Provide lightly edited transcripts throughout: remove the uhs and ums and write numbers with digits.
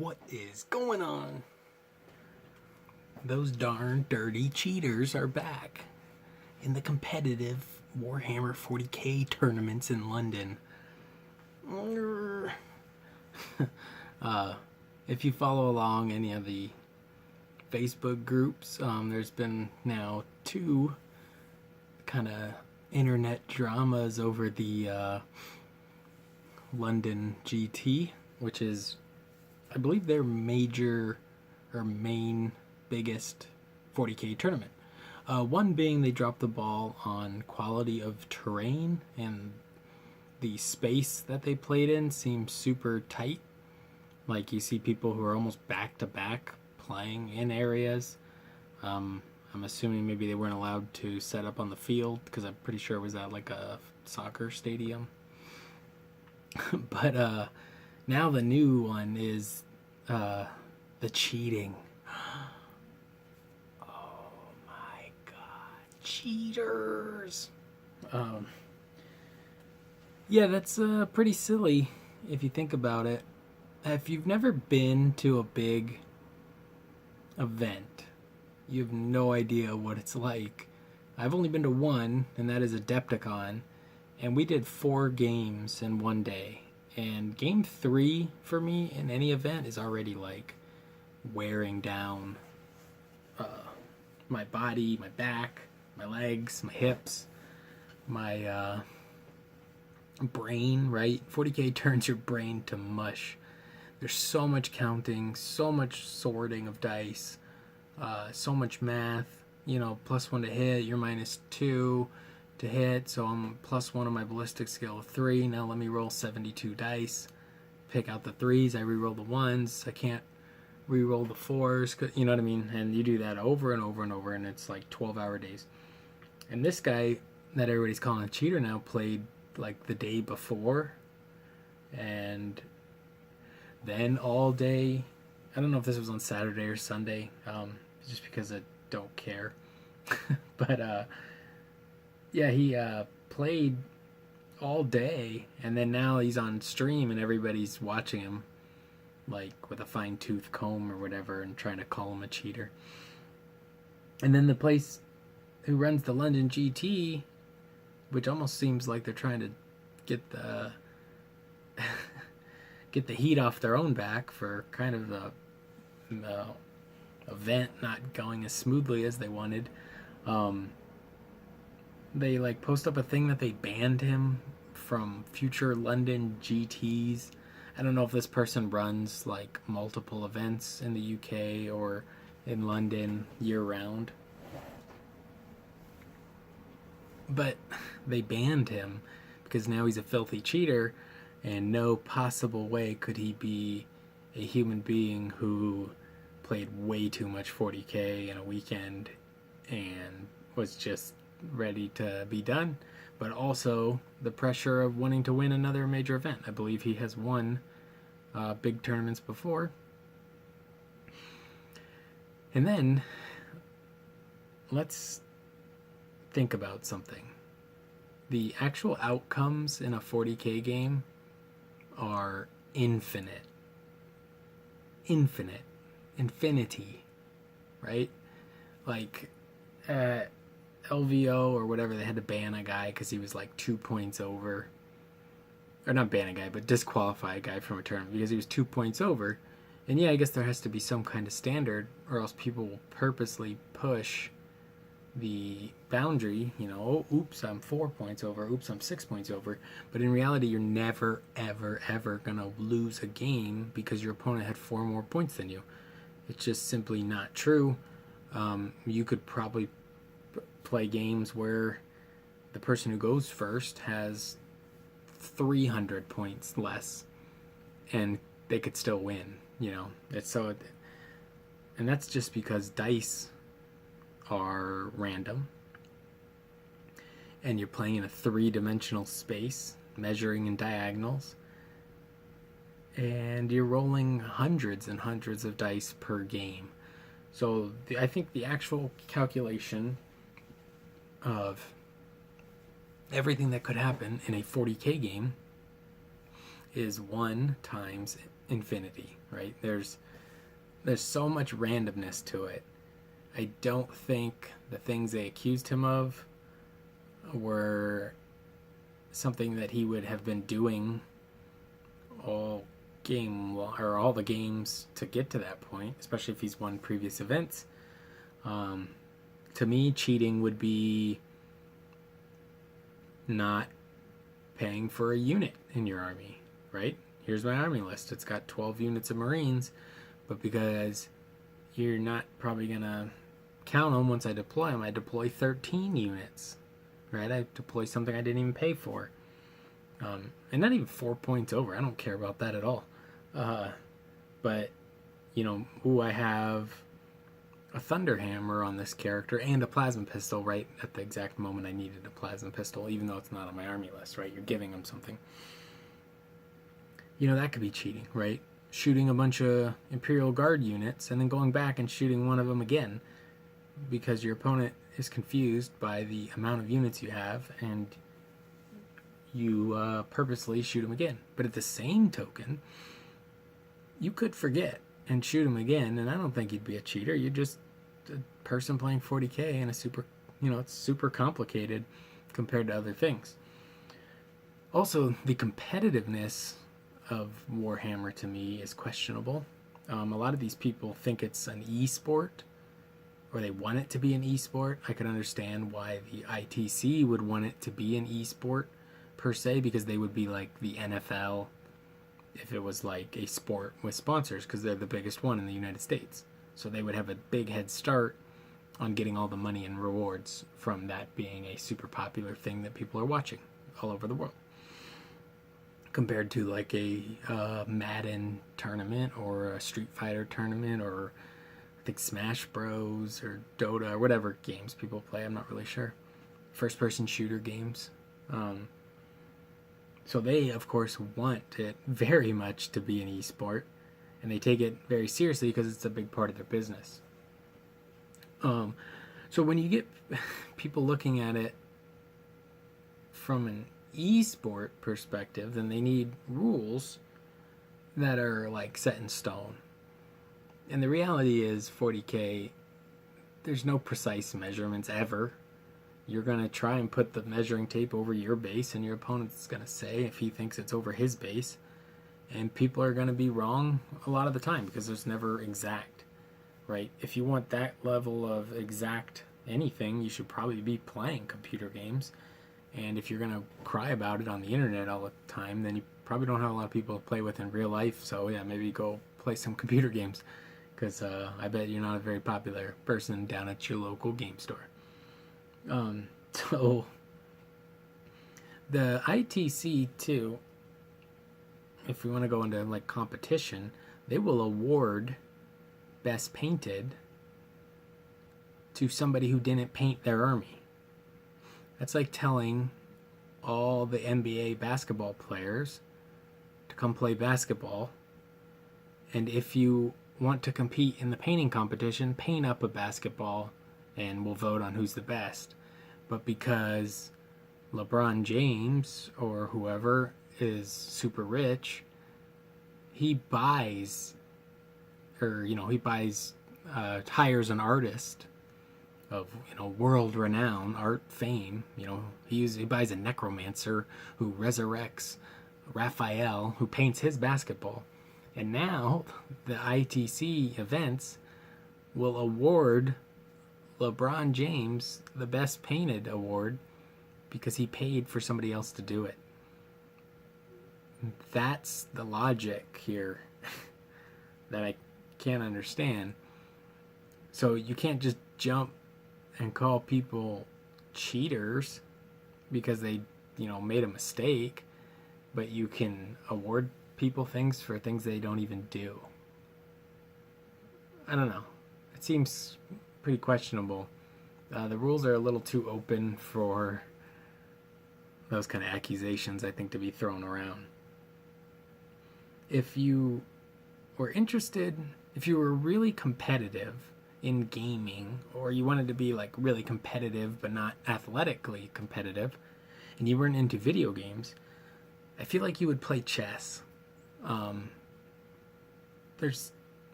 What is going on? Those darn dirty cheaters are back in the competitive Warhammer 40k tournaments in London. If you follow along any of the Facebook groups, there's been now two kind of internet dramas over the London GT, which is, I believe, their major or main biggest 40k tournament. One being they dropped the ball on quality of terrain, and the space that they played in seems super tight. Like, you see people who are almost back to back playing in areas. I'm assuming maybe they weren't allowed to set up on the field, because I'm pretty sure it was at like a soccer stadium. But now the new one is the cheating. Oh my god, cheaters! Yeah, that's pretty silly if you think about it. If you've never been to a big event, you have no idea what it's like. I've only been to one, and that is Adepticon, and we did 4 games in one day. And game 3 for me in any event is already like wearing down my body, my back, my legs, my hips, my brain, right? 40k turns your brain to mush. There's so much counting, so much sorting of dice, so much math. You know, +1 to hit, you're -2 to hit, so I'm +1 on my ballistic skill of 3. Now let me roll 72 dice, pick out the 3s, I re-roll the 1s, I can't re-roll the 4s, you know what I mean? And you do that over and over and over, and it's like 12-hour days. And this guy that everybody's calling a cheater now played like the day before, and then all day. I don't know if this was on Saturday or Sunday, just because I don't care. But yeah, he played all day, and then now he's on stream and everybody's watching him like with a fine-tooth comb or whatever and trying to call him a cheater. And then the place who runs the London GT, which almost seems like they're trying to get the get the heat off their own back for kind of the event not going as smoothly as they wanted. They like post up a thing that they banned him from future London GTs. I don't know if this person runs like multiple events in the UK or in London year round, but they banned him because now he's a filthy cheater, and no possible way could he be a human being who played way too much 40k in a weekend and was just ready to be done, but also the pressure of wanting to win another major event. I believe he has won big tournaments before. And then let's think about something. The actual outcomes in a 40k game are infinity, right? Like LVO or whatever, they had to ban a guy because he was like 2 points over, or not ban a guy, but disqualify a guy from a tournament because he was 2 points over. And yeah, I guess there has to be some kind of standard, or else people will purposely push the boundary, you know, oh, oops, I'm 4 points over, oops, I'm 6 points over. But in reality, you're never, ever, ever gonna lose a game because your opponent had 4 more points than you. It's just simply not true. You could probably play games where the person who goes first has 300 points less, and they could still win, you know. It's so, and that's just because dice are random, and you're playing in a 3-dimensional space, measuring in diagonals, and you're rolling hundreds and hundreds of dice per game. So I think the actual calculation of everything that could happen in a 40k game is 1 times infinity, right? There's so much randomness to it. I don't think the things they accused him of were something that he would have been doing all the games to get to that point, especially if he's won previous events. To me, cheating would be not paying for a unit in your army, right? Here's my army list. It's got 12 units of Marines, but because you're not probably going to count them once I deploy them, I deploy 13 units, right? I deploy something I didn't even pay for. And not even 4 points over. I don't care about that at all. But, I have a Thunderhammer on this character and a plasma pistol right at the exact moment I needed a plasma pistol, even though it's not on my army list, right? You're giving them something. That could be cheating, right? Shooting a bunch of Imperial Guard units and then going back and shooting one of them again because your opponent is confused by the amount of units you have, and you purposely shoot them again. But at the same token, you could forget and shoot them again, and I don't think you'd be a cheater. You're just a person playing 40k, and it's super complicated compared to other things. Also, the competitiveness of Warhammer to me is questionable. A lot of these people think it's an eSport, or they want it to be an eSport. I could understand why the ITC would want it to be an eSport per se, because they would be like the NFL if it was like a sport with sponsors, because they're the biggest one in the United States. So they would have a big head start on getting all the money and rewards from that being a super popular thing that people are watching all over the world, compared to like a Madden tournament or a Street Fighter tournament, or I think Smash Bros or Dota or whatever games people play. I'm not really sure. First person shooter games. So they, of course, want it very much to be an esport, and they take it very seriously because it's a big part of their business. So when you get people looking at it from an esport perspective, then they need rules that are like set in stone. And the reality is 40k, there's no precise measurements ever. You're going to try and put the measuring tape over your base, and your opponent's going to say if he thinks it's over his base. And people are going to be wrong a lot of the time because there's never exact, right? If you want that level of exact anything, you should probably be playing computer games. And if you're going to cry about it on the internet all the time, then you probably don't have a lot of people to play with in real life. So yeah, maybe go play some computer games, because I bet you're not a very popular person down at your local game store. So the ITC too, if we want to go into like competition, they will award best painted to somebody who didn't paint their army. That's like telling all the NBA basketball players to come play basketball, and if you want to compete in the painting competition, paint up a basketball and we'll vote on who's the best. But because LeBron James or whoever is super rich, he buys hires an artist of world renown, art fame. He buys a necromancer who resurrects Raphael, who paints his basketball. And now the ITC events will award LeBron James the best painted award because he paid for somebody else to do it. That's the logic here that I can't understand. So you can't just jump and call people cheaters because they made a mistake, but you can award people things for things they don't even do. I don't know. It seems pretty questionable. The rules are a little too open for those kind of accusations, I think, to be thrown around. If you were interested, if you were really competitive in gaming, or you wanted to be like really competitive but not athletically competitive, and you weren't into video games, I feel like you would play chess. there's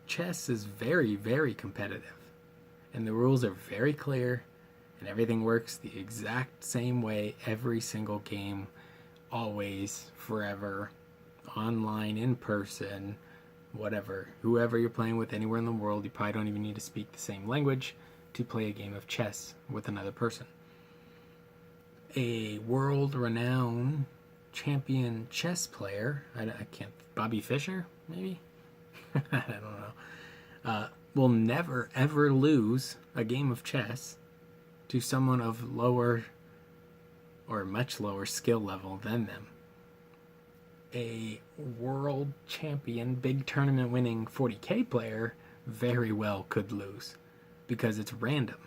chess is very, very competitive, and the rules are very clear, and everything works the exact same way every single game, always, forever, online, in person, whatever. Whoever you're playing with anywhere in the world, you probably don't even need to speak the same language to play a game of chess with another person. A world-renowned champion chess player, I can't, Bobby Fischer, maybe? I don't know. Will never, ever lose a game of chess to someone of lower or much lower skill level than them. A world champion, big tournament winning 40k player very well could lose because it's random.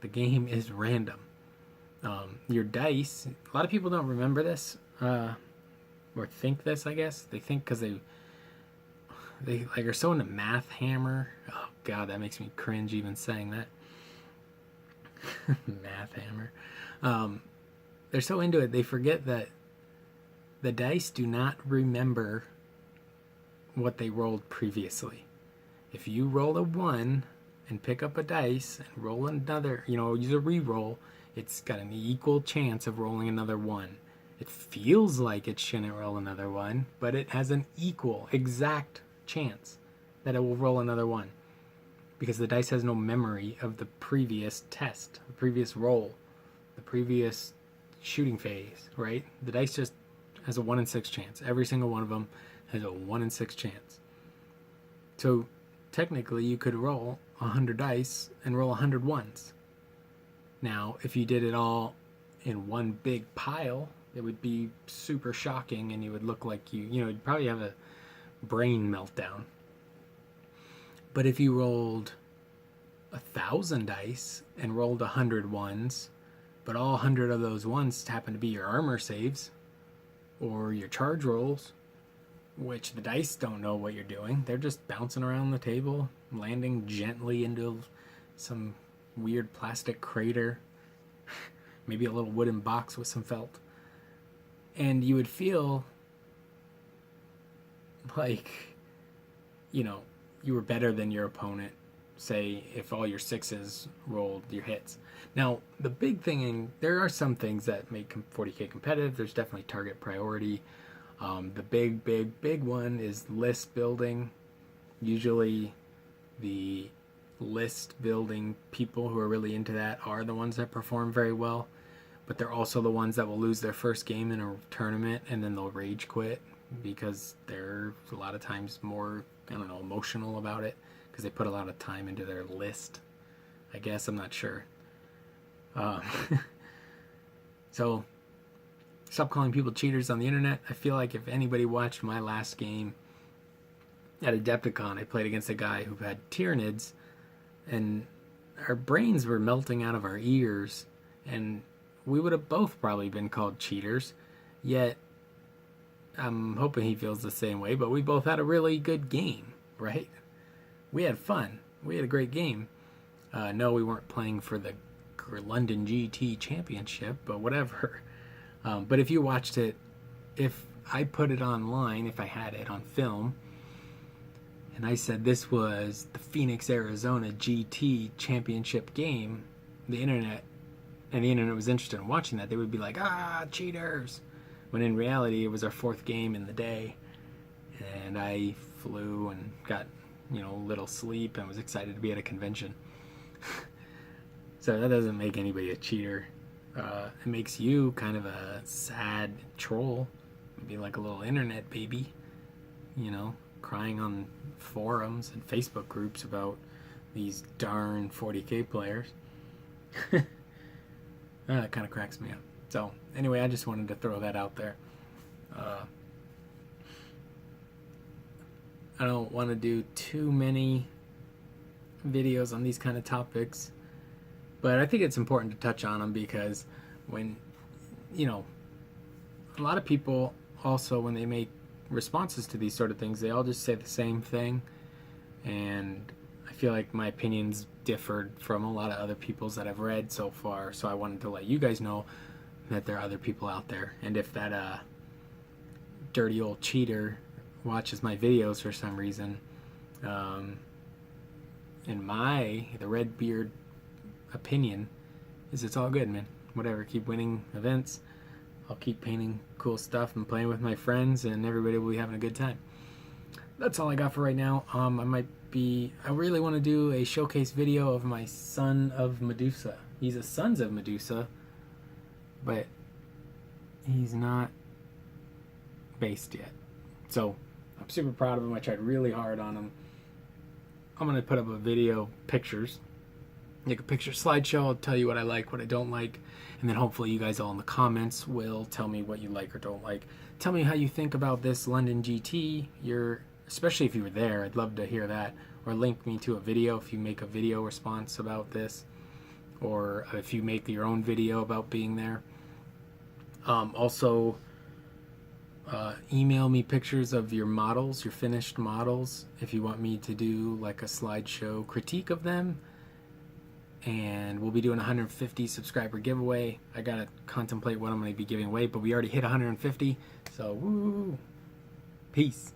The game is random. Your dice, a lot of people don't remember this or think this, I guess. They think because they like are so into Math Hammer. Oh god, that makes me cringe even saying that. Math Hammer. They're so into it, they forget that the dice do not remember what they rolled previously. If you roll a 1 and pick up a dice and roll another, use a re-roll, it's got an equal chance of rolling another 1. It feels like it shouldn't roll another 1, but it has an equal, exact chance that it will roll another 1. Because the dice has no memory of the previous test, the previous roll, the previous shooting phase, right? The dice just has a 1 in 6 chance. Every single one of them has a 1 in 6 chance. So technically you could roll 100 dice and roll 100 ones. Now, if you did it all in one big pile, it would be super shocking and you would look like you'd probably have a brain meltdown. But if you rolled 1,000 dice and rolled 100 ones, but all 100 of those ones happen to be your armor saves or your charge rolls, which the dice don't know what you're doing. They're just bouncing around the table, landing gently into some weird plastic crater, maybe a little wooden box with some felt. And you would feel like, you were better than your opponent, say, if all your 6s rolled your hits. Now, the big thing, there are some things that make 40k competitive. There's definitely target priority. The big one is list building. Usually the list building people who are really into that are the ones that perform very well, but they're also the ones that will lose their first game in a tournament and then they'll rage quit because they're a lot of times more, emotional about it because they put a lot of time into their list, I guess. I'm not sure. So stop calling people cheaters on the internet. I feel like if anybody watched my last game at Adepticon, I played against a guy who had Tyranids, and our brains were melting out of our ears, and we would have both probably been called cheaters, yet I'm hoping he feels the same way, but we both had a really good game, right? We had fun. We had a great game. No, we weren't playing for the London GT Championship, but whatever. But if you watched it, if I put it online, if I had it on film, and I said this was the Phoenix, Arizona GT Championship game, the internet was interested in watching that, they would be like, cheaters! When in reality, it was our 4th game in the day, and I flew and got, little sleep and was excited to be at a convention. So that doesn't make anybody a cheater. It makes you kind of a sad troll, maybe like a little internet baby, crying on forums and Facebook groups about these darn 40k players. That kind of cracks me up. So anyway, I just wanted to throw that out there. I don't want to do too many videos on these kind of topics, but I think it's important to touch on them because when, a lot of people also, when they make responses to these sort of things, they all just say the same thing, and I feel like my opinions differed from a lot of other people's that I've read so far, so I wanted to let you guys know that there are other people out there, and if that dirty old cheater watches my videos for some reason. In the Redbeard opinion, is it's all good, man. Whatever, keep winning events. I'll keep painting cool stuff and playing with my friends, and everybody will be having a good time. That's all I got for right now. I really want to do a showcase video of my Son of Medusa. He's a Sons of Medusa, but he's not based yet. So I'm super proud of him. I tried really hard on him. I'm going to put up a video, pictures, make a picture slideshow. I'll tell you what I like, what I don't like, and then hopefully you guys all in the comments will tell me what you like or don't like. Tell me how you think about this London GT. Especially if you were there, I'd love to hear that. Or link me to a video if you make a video response about this, or if you make your own video about being there. Also, email me pictures of your models, your finished models, if you want me to do like a slideshow critique of them. And we'll be doing a 150 subscriber giveaway. I gotta contemplate what I'm gonna be giving away, but we already hit 150, so woo! Peace.